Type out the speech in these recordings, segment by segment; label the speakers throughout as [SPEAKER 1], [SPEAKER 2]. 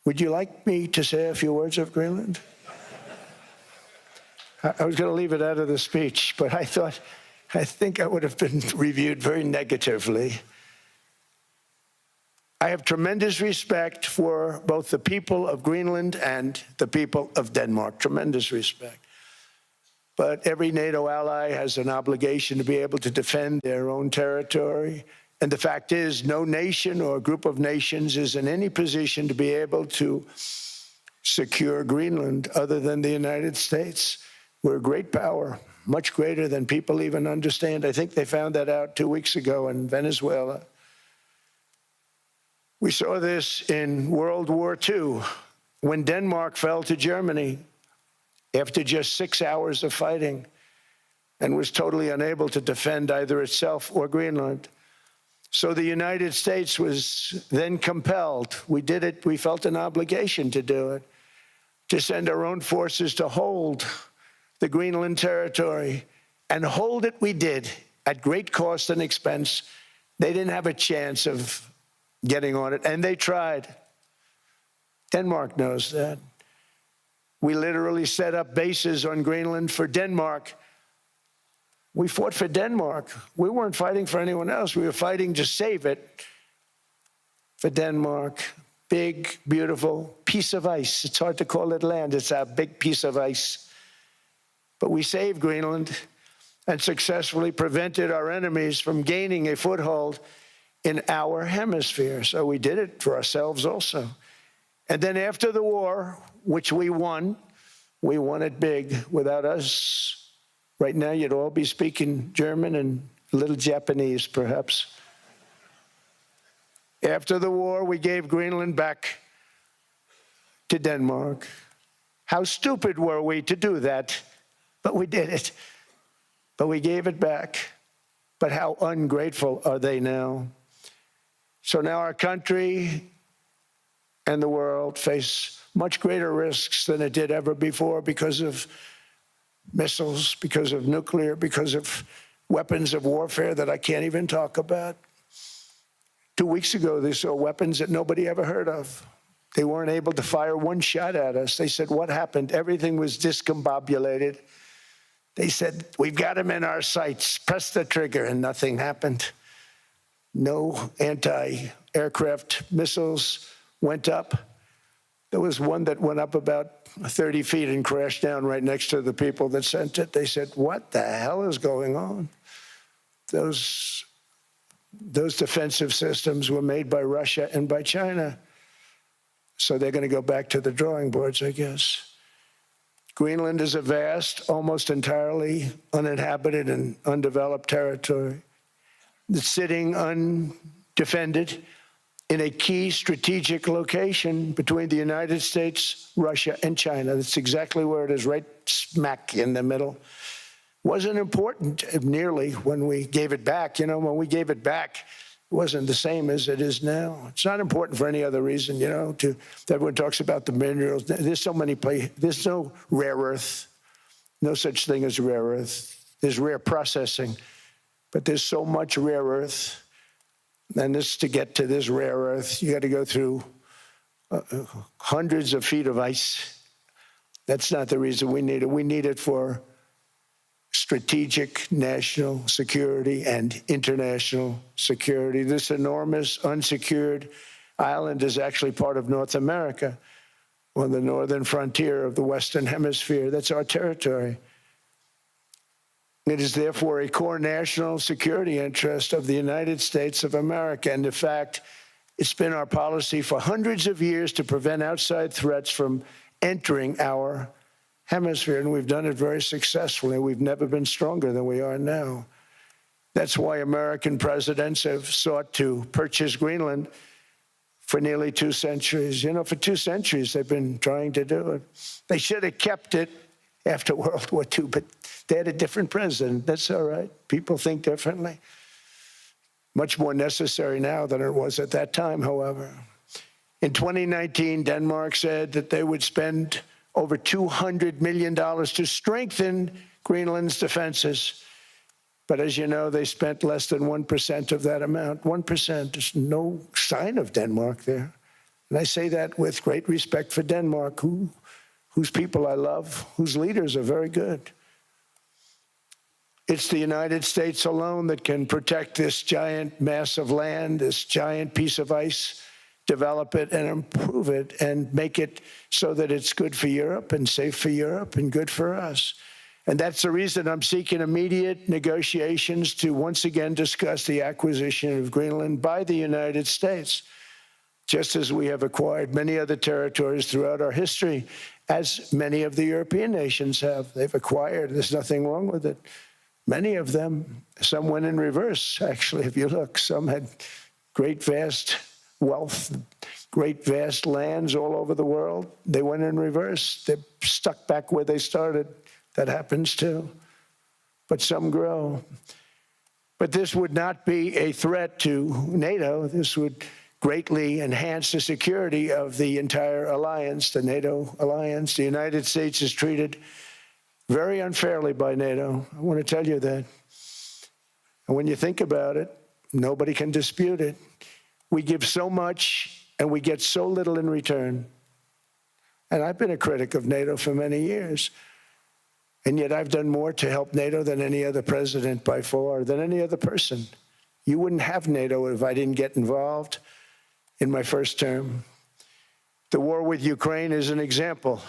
[SPEAKER 1] Would you like me to say a few words of Greenland? I was going to leave it out of the speech, but I think I would have been reviewed very negatively. I have tremendous respect for both the people of Greenland and the people of Denmark, tremendous respect. But every NATO ally has an obligation to be able to defend their own territory. And the fact is, no nation or group of nations is in any position to be able to secure Greenland other than the United States. We're a great power, much greater than people even understand. I think they found that out 2 weeks ago in Venezuela. We saw this in World War II, when Denmark fell to Germany after just 6 hours of fighting and was totally unable to defend either itself or Greenland. So the United States was then compelled, we did it, we felt an obligation to do it, to send our own forces to hold the Greenland territory, and hold it we did at great cost and expense. They didn't have a chance of getting on it, and they tried. Denmark knows that. We literally set up bases on Greenland for Denmark. We fought for Denmark. We weren't fighting for anyone else. We were fighting to save it for Denmark. Big, beautiful piece of ice. It's hard to call it land. It's a big piece of ice. But we saved Greenland and successfully prevented our enemies from gaining a foothold in our hemisphere. So we did it for ourselves also. And then after the war, which we won it big. Without us, right now you'd all be speaking German and a little Japanese, perhaps. After the war, we gave Greenland back to Denmark. How stupid were we to do that? But we did it. But we gave it back. But how ungrateful are they now? So now our country and the world face much greater risks than it did ever before because of missiles, because of nuclear, because of weapons of warfare that I can't even talk about. 2 weeks ago, they saw weapons that nobody ever heard of. They weren't able to fire one shot at us. They said, what happened? Everything was discombobulated. They said, we've got them in our sights. Press the trigger, and nothing happened. No anti-aircraft missiles went up. There was one that went up about 30 feet and crashed down right next to the people that sent it. They said, what the hell is going on? Those defensive systems were made by Russia and by China. So they're going to go back to the drawing boards, I guess. Greenland is a vast, almost entirely uninhabited and undeveloped territory that's sitting undefended in a key strategic location between the United States, Russia, and China. That's exactly where it is, right smack in the middle. Wasn't important nearly when we gave it back. You know, when we gave it back, it wasn't the same as it is now. It's not important for any other reason, you know, everyone talks about the minerals. There's so many places. There's no rare earth, no such thing as rare earth. There's rare processing, but there's so much rare earth. And to get to this rare earth, you got to go through hundreds of feet of ice. That's not the reason we need it. We need it for strategic national security and international security. This enormous unsecured island is actually part of North America, on the northern frontier of the Western Hemisphere. That's our territory. It is therefore a core national security interest of the United States of America. And in fact, it's been our policy for hundreds of years to prevent outside threats from entering our hemisphere, and we've done it very successfully. We've never been stronger than we are now. That's why American presidents have sought to purchase Greenland for nearly 2 centuries. You know, for 2 centuries, they've been trying to do it. They should have kept it after World War II, but they had a different president. That's all right. People think differently. Much more necessary now than it was at that time, however. In 2019, Denmark said that they would spend over $200 million to strengthen Greenland's defenses. But as you know, they spent less than 1% of that amount. 1%. There's no sign of Denmark there. And I say that with great respect for Denmark, whose people I love, whose leaders are very good. It's the United States alone that can protect this giant mass of land, this giant piece of ice, develop it and improve it and make it so that it's good for Europe and safe for Europe and good for us. And that's the reason I'm seeking immediate negotiations to once again discuss the acquisition of Greenland by the United States, just as we have acquired many other territories throughout our history, as many of the European nations have. They've acquired, there's nothing wrong with it. Many of them, some went in reverse, actually, if you look. Some had great, vast wealth, great, vast lands all over the world. They went in reverse. They're stuck back where they started. That happens too. But some grow. But this would not be a threat to NATO. This would greatly enhance the security of the entire alliance, the NATO alliance. The United States is treated very unfairly by NATO. I want to tell you that. And when you think about it, nobody can dispute it. We give so much and we get so little in return. And I've been a critic of NATO for many years. And yet I've done more to help NATO than any other president by far, than any other person. You wouldn't have NATO if I didn't get involved in my first term. The war with Ukraine is an example.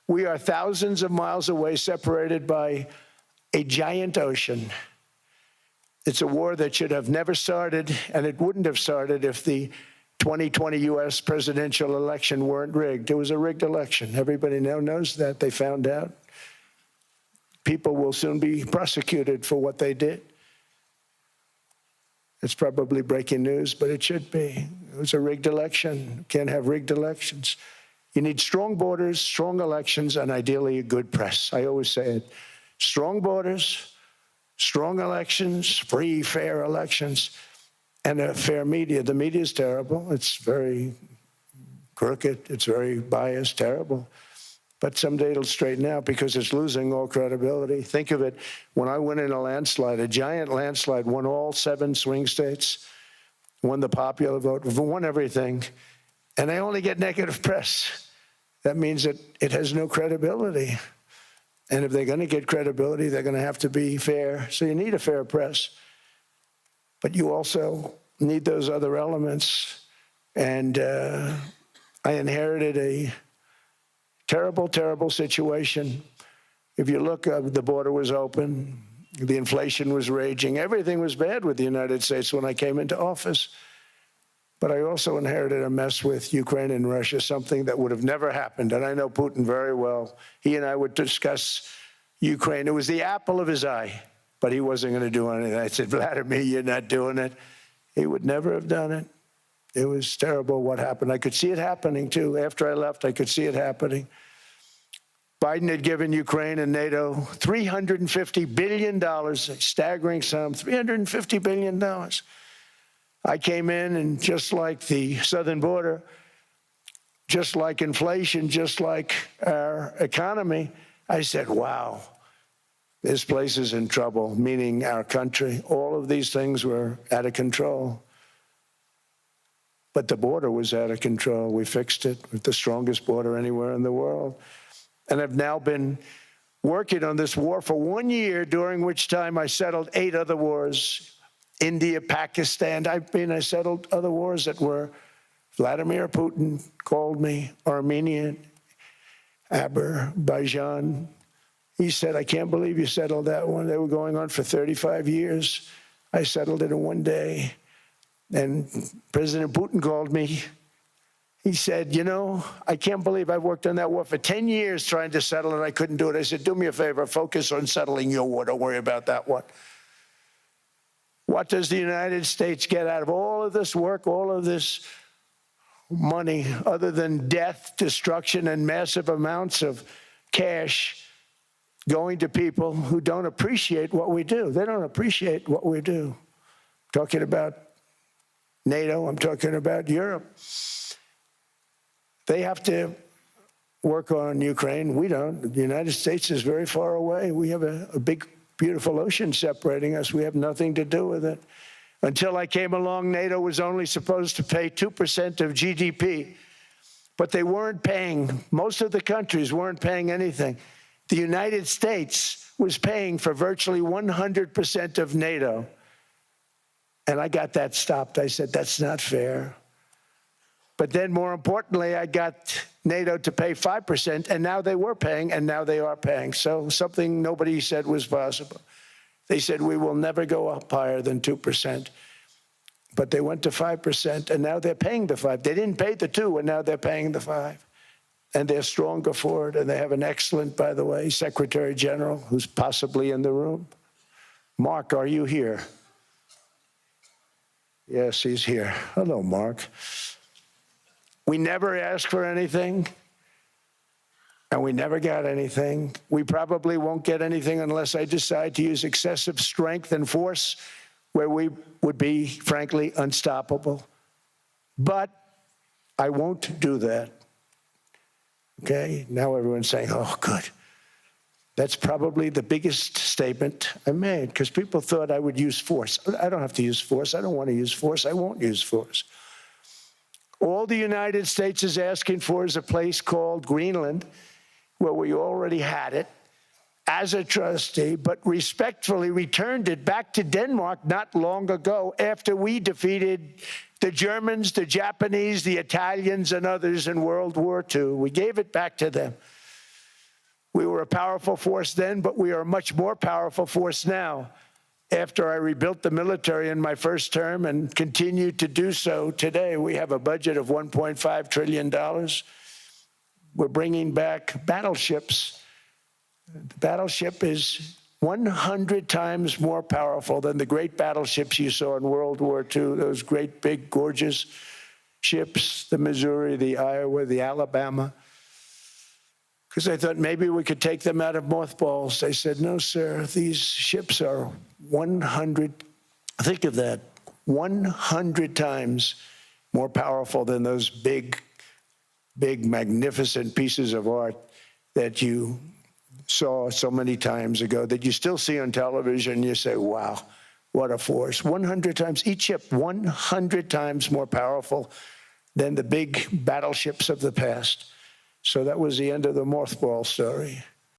[SPEAKER 1] We are thousands of miles away, separated by a giant ocean. It's a war that should have never started, and it wouldn't have started if the 2020 U.S. presidential election weren't rigged. It was a rigged election. Everybody now knows that. They found out. People will soon be prosecuted for what they did. It's probably breaking news, but it should be. It was a rigged election. You can't have rigged elections. You need strong borders, strong elections, and ideally a good press. I always say it. Strong borders, strong elections, free, fair elections, and a fair media. The media is terrible. It's very crooked. It's very biased, terrible. But someday it'll straighten out because it's losing all credibility. Think of it, when I went in a landslide, a giant landslide, won all 7 swing states, won the popular vote, won everything, and I only get negative press. That means that it has no credibility. And if they're going to get credibility, they're going to have to be fair. So you need a fair press. But you also need those other elements. And I inherited a terrible, terrible situation. If you look, the border was open. The inflation was raging. Everything was bad with the United States when I came into office. But I also inherited a mess with Ukraine and Russia, something that would have never happened. And I know Putin very well. He and I would discuss Ukraine. It was the apple of his eye, but he wasn't going to do anything. I said, Vladimir, you're not doing it. He would never have done it. It was terrible what happened. I could see it happening, too. After I left, I could see it happening. Biden had given Ukraine and NATO $350 billion, a staggering sum, $350 billion. I came in, and just like the southern border, just like inflation, just like our economy, I said, wow, this place is in trouble, meaning our country. All of these things were out of control. But the border was out of control. We fixed it with the strongest border anywhere in the world. And I've now been working on this war for 1 year, during which time I settled 8 other wars. India, Pakistan. I settled other wars that were Vladimir Putin called me, Armenia, Azerbaijan. He said, I can't believe you settled that one. They were going on for 35 years. I settled it in 1 day. And President Putin called me. He said, you know, I can't believe I've worked on that war for 10 years trying to settle it. I couldn't do it. I said, do me a favor, focus on settling your war. Don't worry about that one. What does the United States get out of all of this work, all of this money, other than death, destruction, and massive amounts of cash going to people who don't appreciate what we do? They don't appreciate what we do. I'm talking about NATO, I'm talking about Europe. They have to work on Ukraine. We don't. The United States is very far away. We have a big, beautiful ocean separating us. We have nothing to do with it. Until I came along, NATO was only supposed to pay 2% of GDP but they weren't paying. Most of the countries weren't paying anything. The United States was paying for virtually 100% of NATO. And I got that stopped. I said, that's not fair. But then more importantly, I got NATO to pay 5%, and now they were paying, and now they are paying. So something nobody said was possible. They said, we will never go up higher than 2%. But they went to 5%, and now they're paying the 5. They didn't pay the 2, and now they're paying the 5. And they're stronger for it, and they have an excellent, by the way, Secretary General, who's possibly in the room. Mark, are you here? Yes, he's here. Hello, Mark. We never asked for anything, and we never got anything. We probably won't get anything unless I decide to use excessive strength and force, where we would be, frankly, unstoppable. But I won't do that. Okay? Now everyone's saying, oh, good. That's probably the biggest statement I made, because people thought I would use force. I don't have to use force. I don't want to use force. I won't use force. All the United States is asking for is a place called Greenland, where we already had it as a trustee, but respectfully returned it back to Denmark not long ago after we defeated the Germans, the Japanese, the Italians, and others in World War II. We gave it back to them. We were a powerful force then, but we are a much more powerful force now, after I rebuilt the military in my first term and continue to do so today. We have a budget of $1.5 trillion. We're bringing back battleships. The battleship is 100 times more powerful than the great battleships you saw in World War II, those great, big, gorgeous ships, the Missouri, the Iowa, the Alabama. Because I thought maybe we could take them out of mothballs. They said, no, sir, these ships are 100, think of that, 100 times more powerful than those big, magnificent pieces of art that you saw so many times ago, that you still see on television. You say, wow, what a force. 100 times, each ship 100 times more powerful than the big battleships of the past. So that was the end of the mothball story.